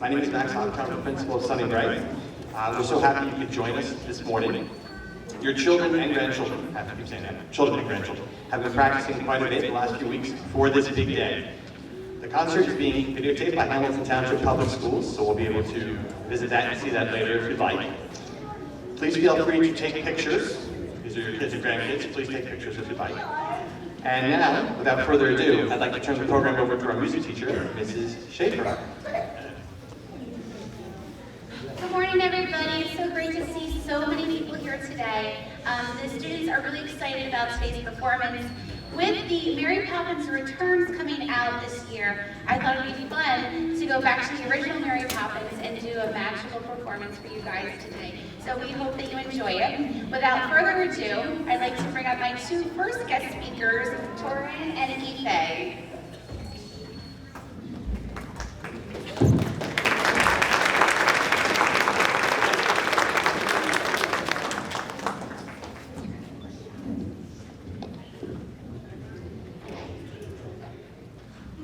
My name is Max Hoptown, the principal of Sunnybrae. We're so happy you could join us this morning. Your children and grandchildren, I have to keep saying that, children and grandchildren, have been practicing quite a bit the last few weeks for this big day. The concert is being videotaped by Hamilton Township Public Schools, so we'll be able to visit that and see that later if you'd like. Please feel free to take pictures. These are your kids and grandkids. Please take pictures if you'd like. And now, without further ado, I'd like to turn the program over to our music teacher, Mrs. Schafer. Good morning, everybody. It's so great to see so many people here today. The students are really excited about today's performance. With the Mary Poppins Returns coming out this year, I thought it would be fun to go back to the original Mary Poppins and do a magical performance for you guys today. So we hope that you enjoy it. Without further ado, I'd like to bring up my two first guest speakers, Torin and Ife.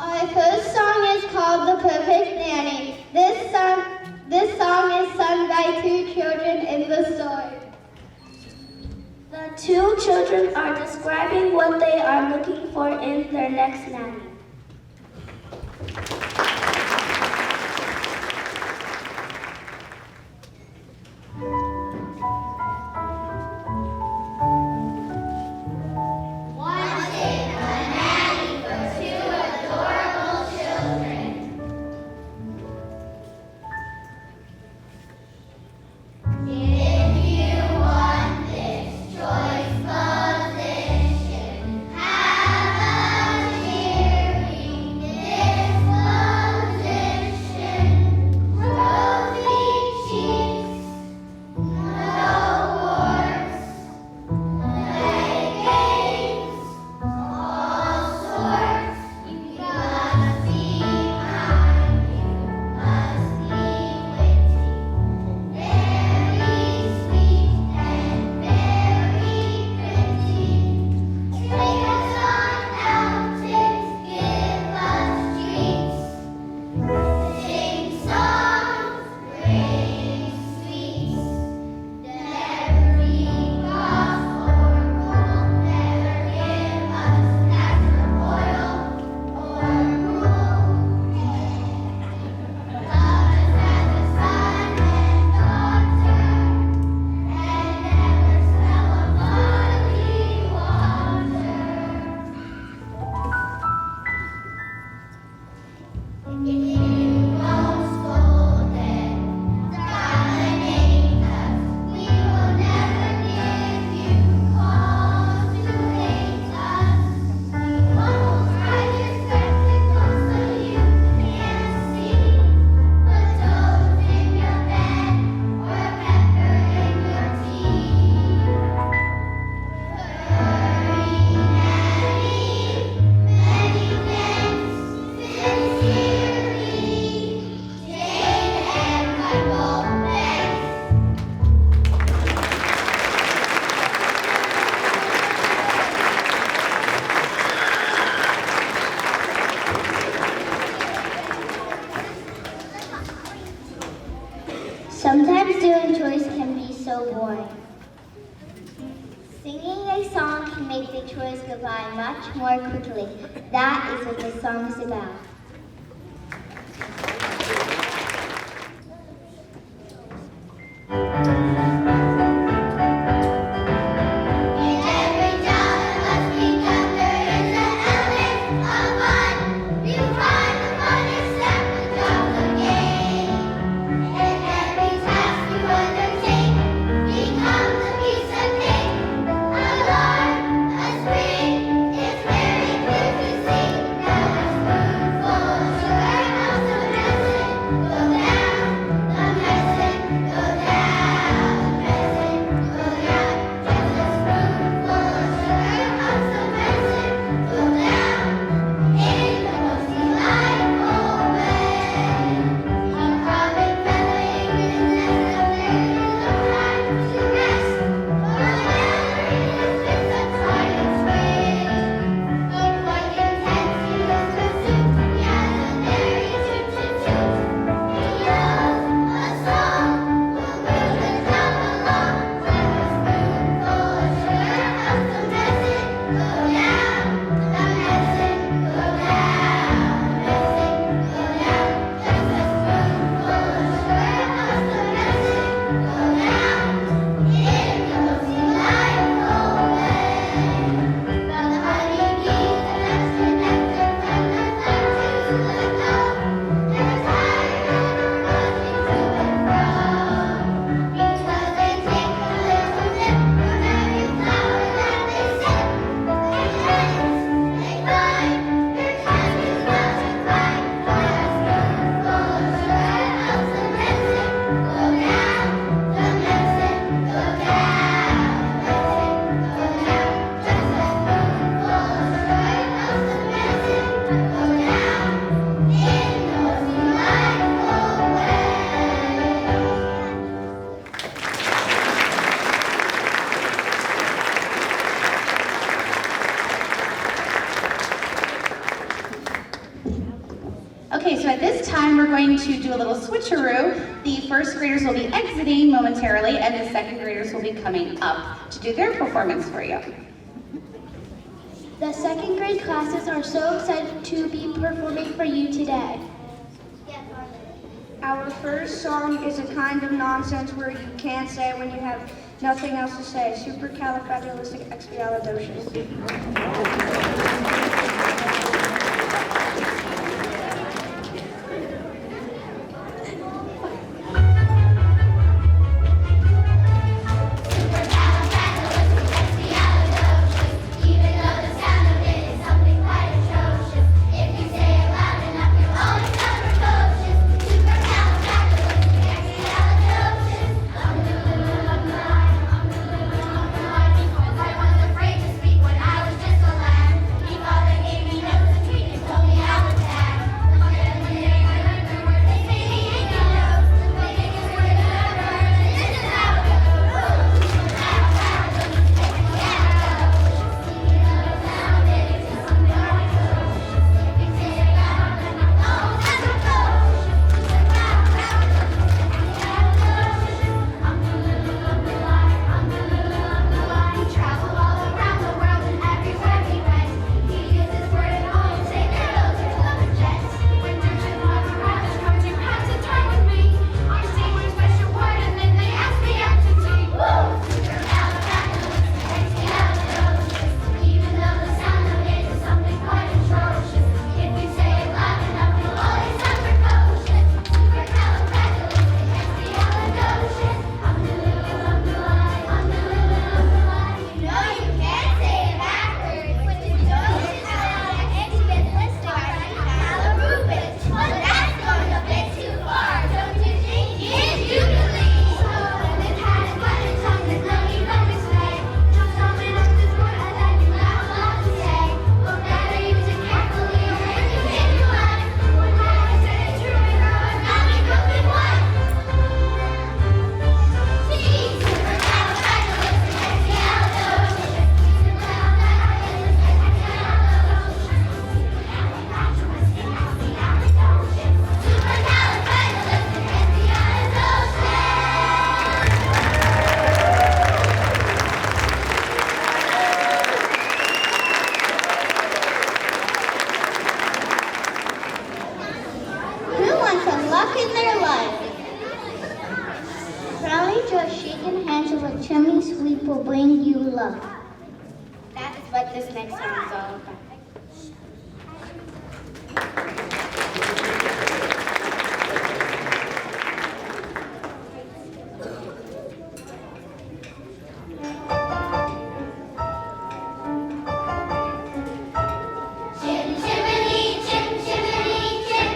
Our first song is called The Perfect Nanny. This song is sung by two children in the story. The two children are describing what they are looking for in their next nanny. Sometimes doing chores can be so boring. Singing a song can make the chores go by much more quickly. That is what the song is about. It's very clear to see. Now it's full of sugar, going to do a little switcheroo. The first graders will be exiting momentarily, and the second graders will be coming up to do their performance for you. The second grade classes are so excited to be performing for you today. Our first song is a kind of nonsense where you can't say when you have nothing else to say. Supercalifragilisticexpialidocious. Will bring you luck. That is what this next song is all about. Chim chimney, chim chimney, chim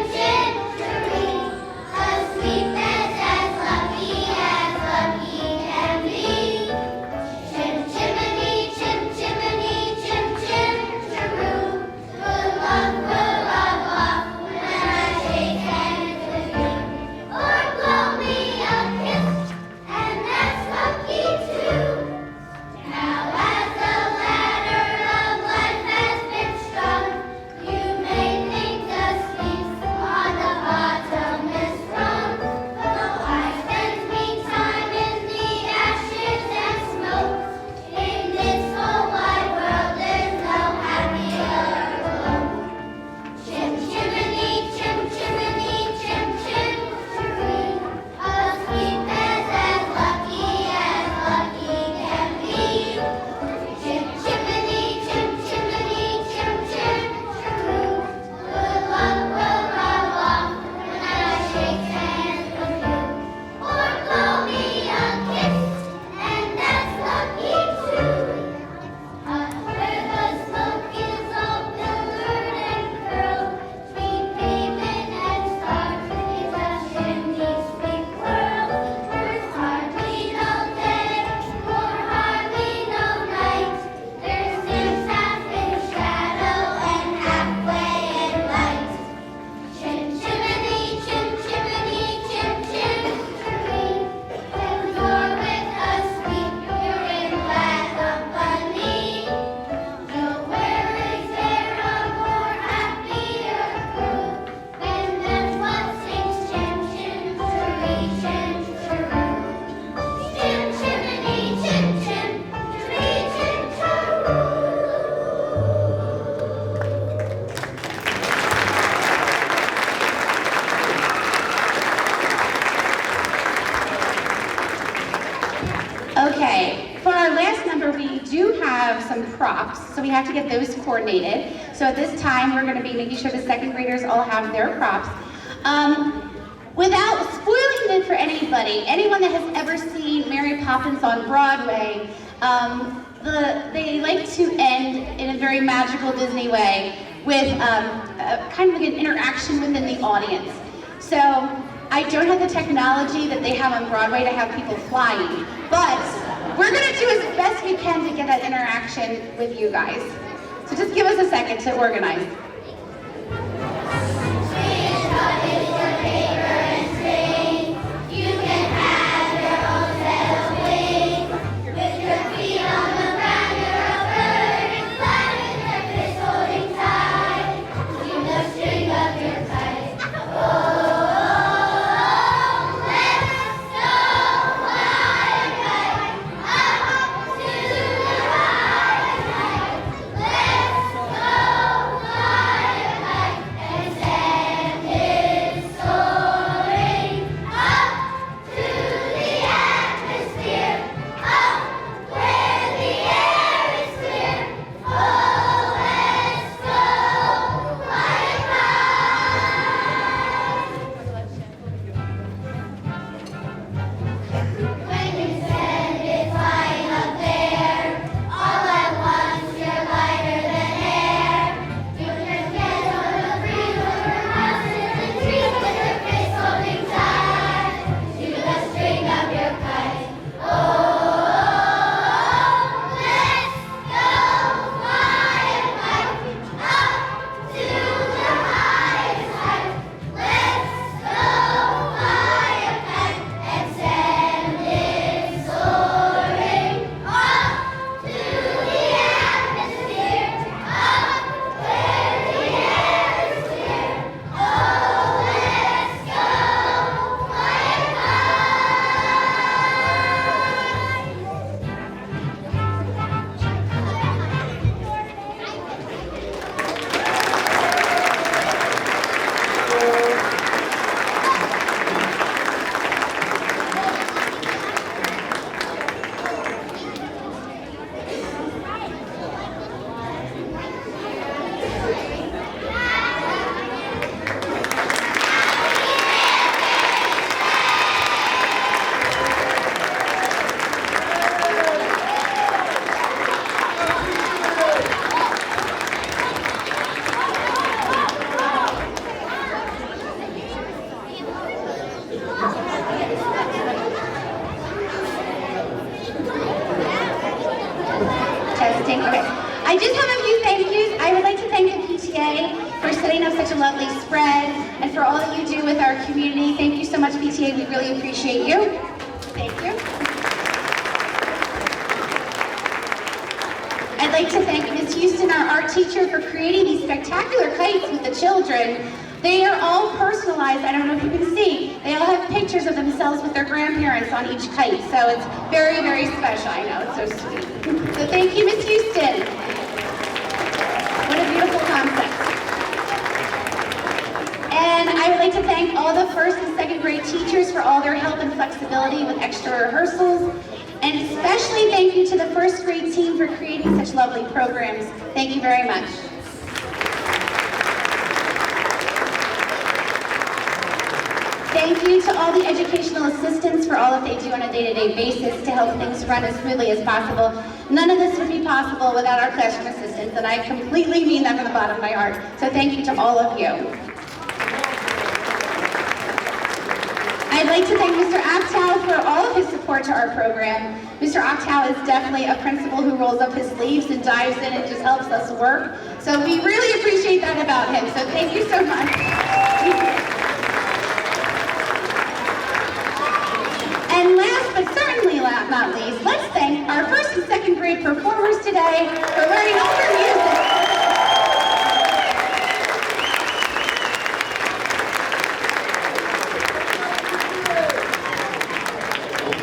chim chiroo. so we have to get those coordinated. So at this time, we're going to be making sure the second graders all have their props. Without spoiling it for anybody, anyone that has ever seen Mary Poppins on Broadway, they like to end in a very magical Disney way with kind of like an interaction within the audience. So I don't have the technology that they have on Broadway to have people flying, but we're going to do as best we can to get that interaction with you guys. So just give us a second to organize. Okay. I just have a few thank yous. I would like to thank the PTA for setting up such a lovely spread and for all that you do with our community. Thank you so much, PTA. We really appreciate you. Thank you. I'd like to thank Ms. Houston, our art teacher, for creating these spectacular kites with the children. They are all personalized. I don't know if you can see. They all have pictures of themselves with their grandparents on each kite. So it's very, very special. I know, it's so sweet. So thank you, Ms. Houston. What a beautiful concept. And I would like to thank all the first and second grade teachers for all their help and flexibility with extra rehearsals. And especially thank you to the first grade team for creating such lovely programs. Thank you very much. Thank you to all the educational assistants for all that they do on a day-to-day basis to help things run as smoothly as possible. None of this would be possible without our classroom assistants, and I completely mean that from the bottom of my heart. So thank you to all of you. I'd like to thank Mr. Aptow for all of his support to our program. Mr. Aptow is definitely a principal who rolls up his sleeves and dives in and just helps us work. So we really appreciate that about him. So thank you so much. And last but certainly not least, let's thank our first and second grade performers today for learning all their music.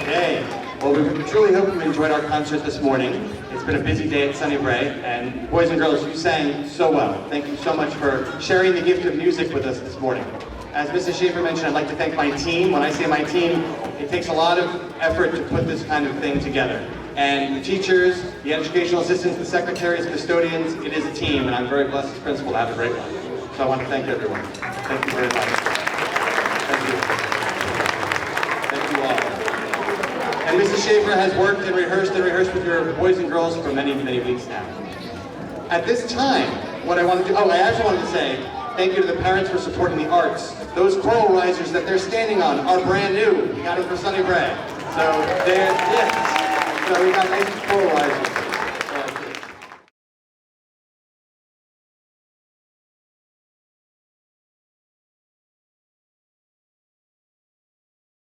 Okay, well we truly hope you enjoyed our concert this morning. It's been a busy day at Sunnybrae, and boys and girls, you sang so well. Thank you so much for sharing the gift of music with us this morning. As Mrs. Schafer mentioned, I'd like to thank my team. When I say my team, it takes a lot of effort to put this kind of thing together. And the teachers, the educational assistants, the secretaries, custodians, it is a team, and I'm very blessed as principal to have a great one. So I want to thank everyone. Thank you very much. Thank you. Thank you all. And Mrs. Schafer has worked and rehearsed with your boys and girls for many, many weeks now. At this time, what I want to do, I actually wanted to say thank you to the parents for supporting the arts. Those coral risers that they're standing on are brand new. We got them for Sunnybrae. So they're, yes. So we got nice coral risers.